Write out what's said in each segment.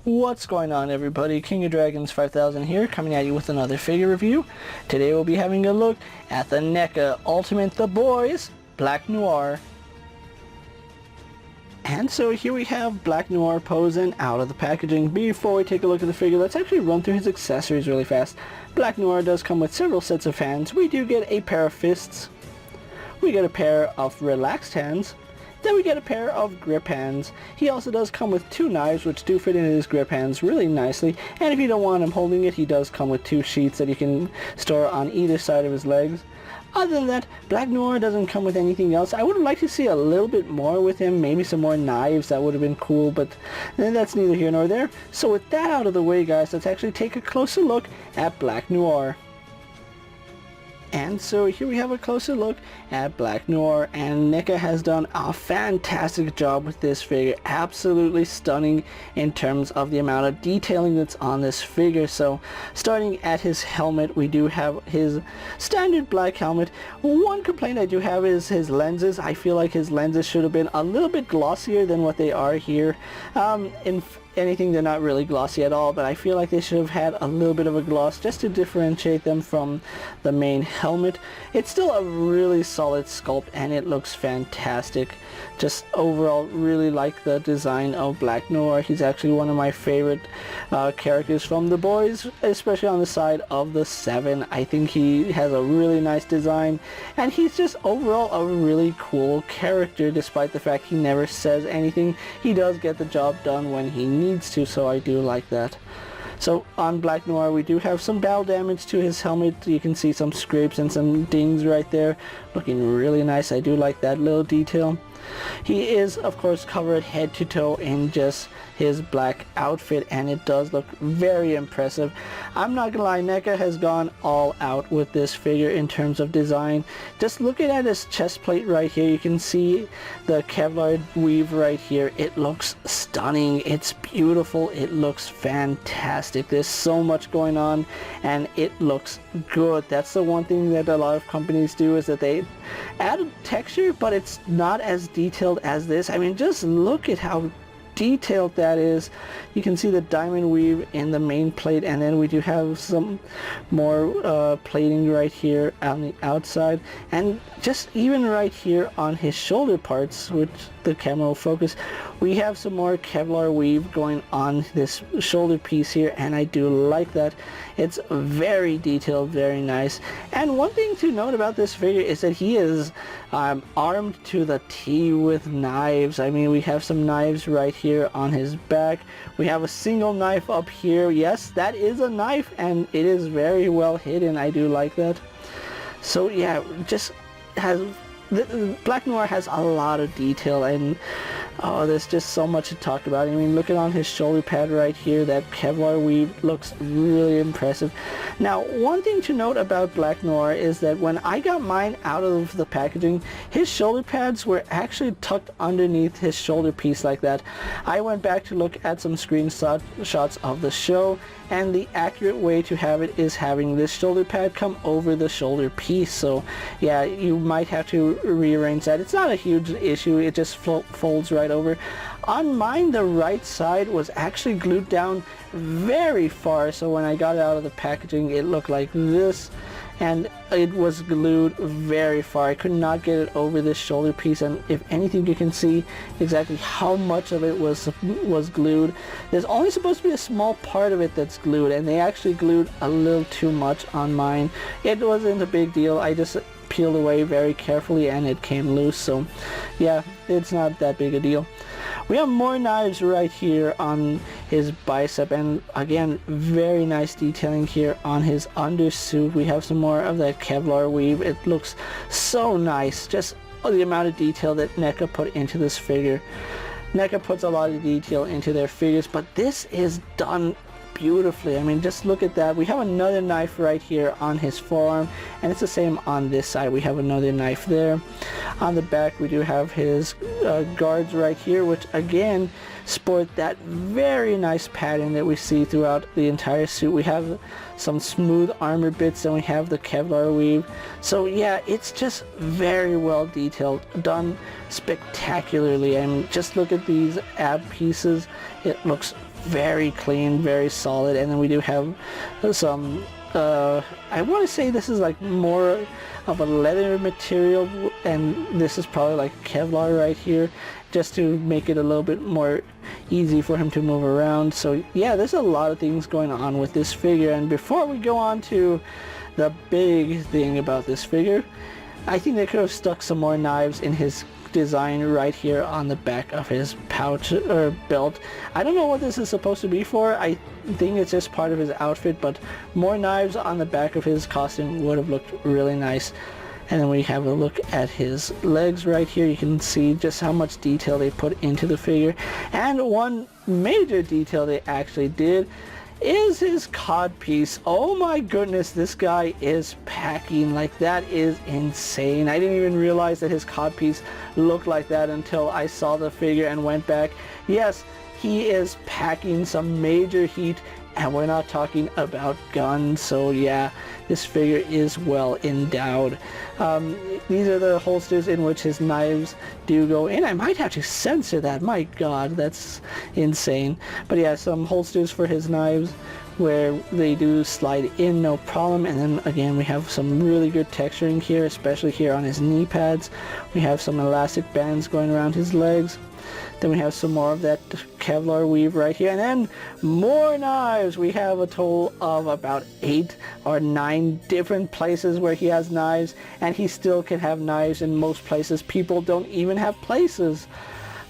What's going on, everybody? KingofDragons 5000 here, coming at you with another figure review. Today we'll be having a look at the NECA Ultimate The Boys Black Noir. And so here we have Black Noir posing out of the packaging. Before we take a look at the figure, let's actually run through his accessories really fast. Black Noir does come with several sets of hands. We do get a pair of fists. We get a pair of relaxed hands. Then we get a pair of grip hands. He also does come with two knives, which do fit in his grip hands really nicely. And if you don't want him holding it, he does come with two sheets that you can store on either side of his legs. Other than that, Black Noir doesn't come with anything else. I would like to see a little bit more with him, maybe some more knives. That would have been cool, but that's neither here nor there. So with that out of the way, guys, let's actually take a closer look at Black Noir. And so here we have a closer look at Black Noir, and NECA has done a fantastic job with this figure. Absolutely stunning in terms of the amount of detailing that's on this figure. So starting at his helmet, we do have his standard black helmet. One complaint I do have is his lenses. I feel like his lenses should have been a little bit glossier than what they are here. In anything, they're not really glossy at all, but I feel like they should have had a little bit of a gloss just to differentiate them from the main helmet. It's still a really solid sculpt and it looks fantastic. Just overall really like the design of Black Noir. He's actually one of my favorite characters from the boys, especially on the side of the 7. I think he has a really nice design and he's just overall a really cool character. Despite the fact he never says anything, he does get the job done when he needs to, so I do like that. So on Black Noir, we do have some battle damage to his helmet. You can see some scrapes and some dings right there, looking really nice. I do like that little detail. He is, of course, covered head to toe in just his black outfit, and it does look very impressive. I'm not gonna lie, NECA has gone all out with this figure in terms of design. Just looking at his chest plate right here, you can see the Kevlar weave right here. It looks stunning. It's beautiful. It looks fantastic. There's so much going on and it looks good. That's the one thing that a lot of companies do, is that they add texture, but it's not as detailed as this. I mean, just look at how detailed that is. You can see the diamond weave in the main plate, and then we do have some more plating right here on the outside, and just even right here on his shoulder parts, which the camera will focus, we have some more Kevlar weave going on this shoulder piece here, and I do like that. It's very detailed, very nice. And one thing to note about this figure is that he is armed to the T with knives. I mean, we have some knives right here on his back. We have a single knife up here. Yes, that is a knife, and it is very well hidden. I do like that. So yeah, just has Black Noir has a lot of detail, and there's just so much to talk about. I mean, look at on his shoulder pad right here, that Kevlar weave looks really impressive. Now, one thing to note about Black Noir is that when I got mine out of the packaging, his shoulder pads were actually tucked underneath his shoulder piece like that. I went back to look at some screenshots of the show, and the accurate way to have it is having this shoulder pad come over the shoulder piece. So yeah, you might have to rearrange that. It's not a huge issue, it just folds right over. On mine, the right side was actually glued down very far, so when I got it out of the packaging, it looked like this, and it was glued very far. I could not get it over this shoulder piece, and if anything, you can see exactly how much of it was glued. There's only supposed to be a small part of it that's glued, and they actually glued a little too much on mine. It wasn't a big deal. I just peeled away very carefully and it came loose, so yeah, it's not that big a deal. We have more knives right here on his bicep, and again, very nice detailing here on his undersuit. We have some more of that Kevlar weave. It looks so nice, just the amount of detail that NECA put into this figure. NECA puts a lot of detail into their figures, but this is done beautifully. I mean, just look at that. We have another knife right here on his forearm, and it's the same on this side. We have another knife there. On the back, we do have his guards right here, which again sport that very nice pattern that we see throughout the entire suit. We have some smooth armor bits, and we have the Kevlar weave. So yeah, it's just very well detailed, done spectacularly. And just look at these ab pieces. It looks very clean, very solid. And then we do have some, I want to say this is like more of a leather material, and this is probably like Kevlar right here, just to make it a little bit more easy for him to move around. So yeah, there's a lot of things going on with this figure. And before we go on to the big thing about this figure, I think they could have stuck some more knives in his design right here on the back of his pouch or belt. I don't know what this is supposed to be for. I think it's just part of his outfit, but more knives on the back of his costume would have looked really nice. And then we have a look at his legs right here. You can see just how much detail they put into the figure. And one major detail they actually did is his codpiece. Oh my goodness, this guy is packing. Like, that is insane. I didn't even realize that his codpiece looked like that until I saw the figure and went back. Yes, he is packing some major heat, and we're not talking about guns. So yeah, this figure is well endowed. These are the holsters in which his knives do go in. I might have to censor that. My god, that's insane. But yeah, some holsters for his knives where they do slide in, no problem. And then again, we have some really good texturing here, especially here on his knee pads. We have some elastic bands going around his legs. Then we have some more of that Kevlar weave right here, and then more knives. We have a total of about 8 or 9 different places where he has knives, and he still can have knives in most places. People don't even have places.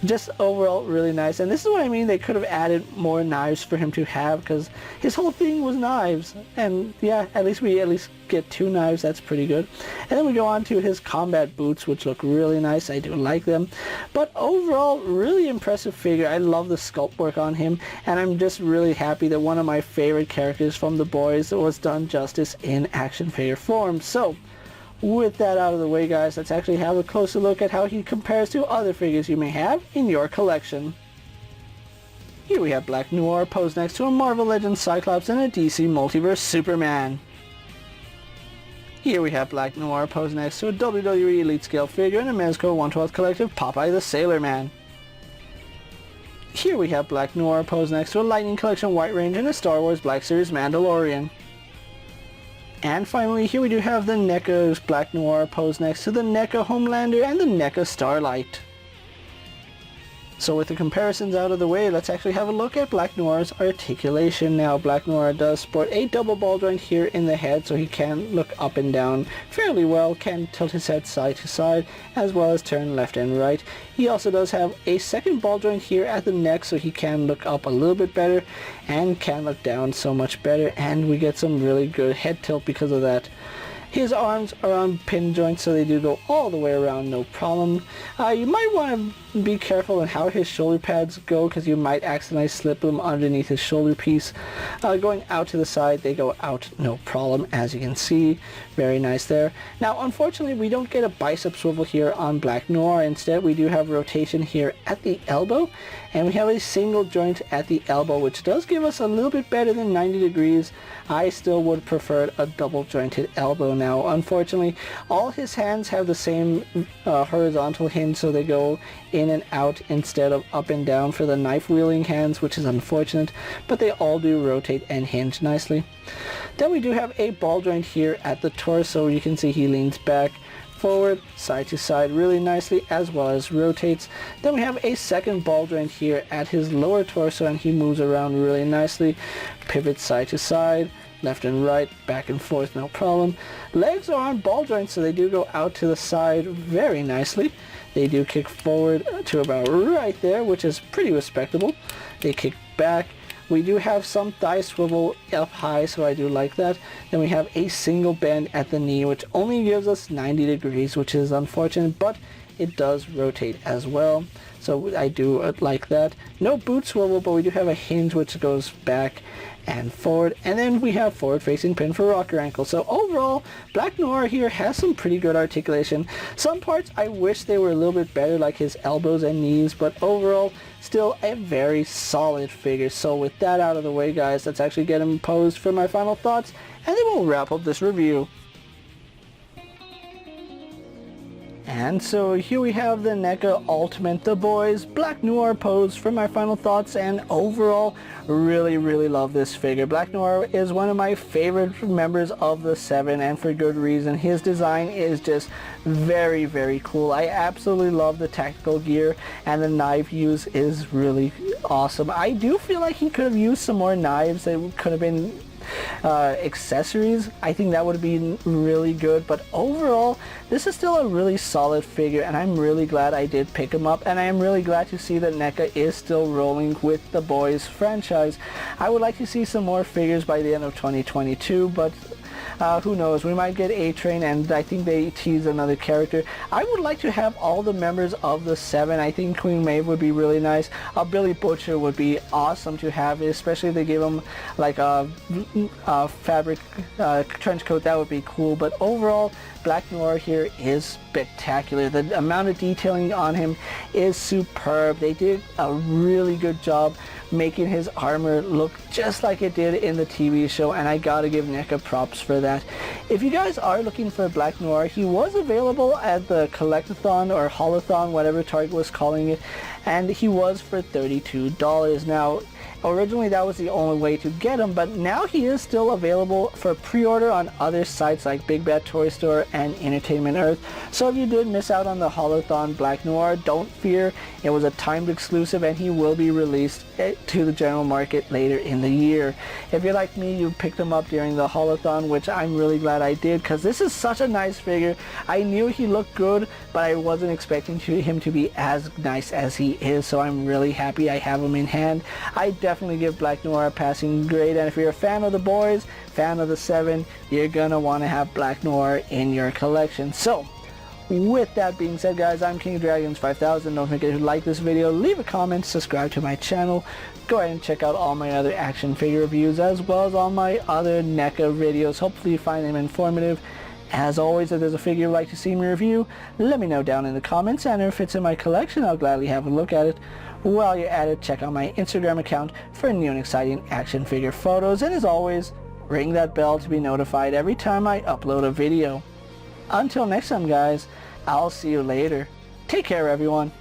Just overall really nice. And this is what I mean, they could have added more knives for him to have, because his whole thing was knives. And yeah, at least we get 2 knives. That's pretty good. And then we go on to his combat boots, which look really nice. I do like them. But overall, really impressive figure. I love the sculpt work on him, and I'm just really happy that one of my favorite characters from the boys was done justice in action figure form. So with that out of the way, guys, let's actually have a closer look at how he compares to other figures you may have in your collection. Here we have Black Noir posed next to a Marvel Legends Cyclops and a DC Multiverse Superman. Here we have Black Noir posed next to a WWE Elite Scale figure and a Mezco 1/12 Collective Popeye the Sailor Man. Here we have Black Noir posed next to a Lightning Collection White Range and a Star Wars Black Series Mandalorian. And finally, here we do have the NECA's Black Noir posed next to the NECA Homelander and the NECA Starlight. So with the comparisons out of the way, let's actually have a look at Black Noir's articulation. Now, Black Noir does sport a double ball joint here in the head, so he can look up and down fairly well, can tilt his head side to side, as well as turn left and right. He also does have a second ball joint here at the neck, so he can look up a little bit better, and can look down so much better, and we get some really good head tilt because of that. His arms are on pin joints, so they do go all the way around, no problem. You might want to be careful on how his shoulder pads go, because you might accidentally slip them underneath his shoulder piece. Going out to the side, they go out no problem, as you can see. Very nice there. Now, unfortunately, we don't get a bicep swivel here on Black Noir. Instead, we do have rotation here at the elbow, and we have a single joint at the elbow, which does give us a little bit better than 90 degrees. I still would prefer a double jointed elbow. Now, unfortunately, all his hands have the same horizontal hinge, so they go in and out instead of up and down for the knife wielding hands, which is unfortunate, but they all do rotate and hinge nicely. Then we do have a ball joint here at the torso. You can see he leans back, forward, side to side really nicely, as well as rotates. Then we have a second ball joint here at his lower torso, and he moves around really nicely, pivots side to side, left and right, back and forth, no problem. Legs are on ball joints, so they do go out to the side very nicely. They do kick forward to about right there, which is pretty respectable. They kick back. We do have some thigh swivel up high, so I do like that. Then we have a single bend at the knee, which only gives us 90 degrees, which is unfortunate, but it does rotate as well. So I do like that. No boot swivel, but we do have a hinge which goes back and forward, and then we have forward facing pin for rocker ankle. So overall, Black Noir here has some pretty good articulation. Some parts I wish they were a little bit better, like his elbows and knees, but overall still a very solid figure. So with that out of the way, guys, let's actually get him posed for my final thoughts, and then we'll wrap up this review. And so here we have the NECA Ultimate The Boys Black Noir pose for my final thoughts, and overall really love this figure. Black Noir is one of my favorite members of the Seven, and for good reason. His design is just very cool. I absolutely love the tactical gear, and the knife use is really awesome. I do feel like he could have used some more knives. It could have been accessories. I think that would have been really good, but overall this is still a really solid figure, and I'm really glad I did pick him up, and I am really glad to see that NECA is still rolling with the Boys franchise. I would like to see some more figures by the end of 2022, but who knows, we might get A-Train, and I think they tease another character. I would like to have all the members of the Seven. I think Queen Maeve would be really nice. Billy Butcher would be awesome to have, especially if they give him like a fabric trench coat. That would be cool. But overall, Black Noir here is spectacular. The amount of detailing on him is superb. They did a really good job making his armor look just like it did in the TV show, and I gotta give NECA props for that. If you guys are looking for Black Noir, he was available at the Collectathon or Holothon, whatever Target was calling it, and he was for $32. Now, originally that was the only way to get him, but now he is still available for pre-order on other sites like Big Bad Toy Store and Entertainment Earth. So if you did miss out on the Holothon Black Noir, don't fear. It was a timed exclusive, and he will be released to the general market later in the year. If you're like me, you picked him up during the Holothon, which I'm really glad I did, because this is such a nice figure. I knew he looked good, but I wasn't expecting him to be as nice as he is, so I'm really happy I have him in hand. I definitely give Black Noir a passing grade, and if you're a fan of the Boys, fan of the Seven, you're gonna want to have Black Noir in your collection. So with that being said, guys, I'm KingofDragons 5000. Don't forget to like this video, leave a comment, subscribe to my channel. Go ahead and check out all my other action figure reviews, as well as all my other NECA videos. Hopefully you find them informative. As always, if there's a figure you'd like to see me review, let me know down in the comments, and if it's in my collection, I'll gladly have a look at it. While you're at it, check out my Instagram account for new and exciting action figure photos, and as always, ring that bell to be notified every time I upload a video. Until next time, guys, I'll see you later. Take care, everyone.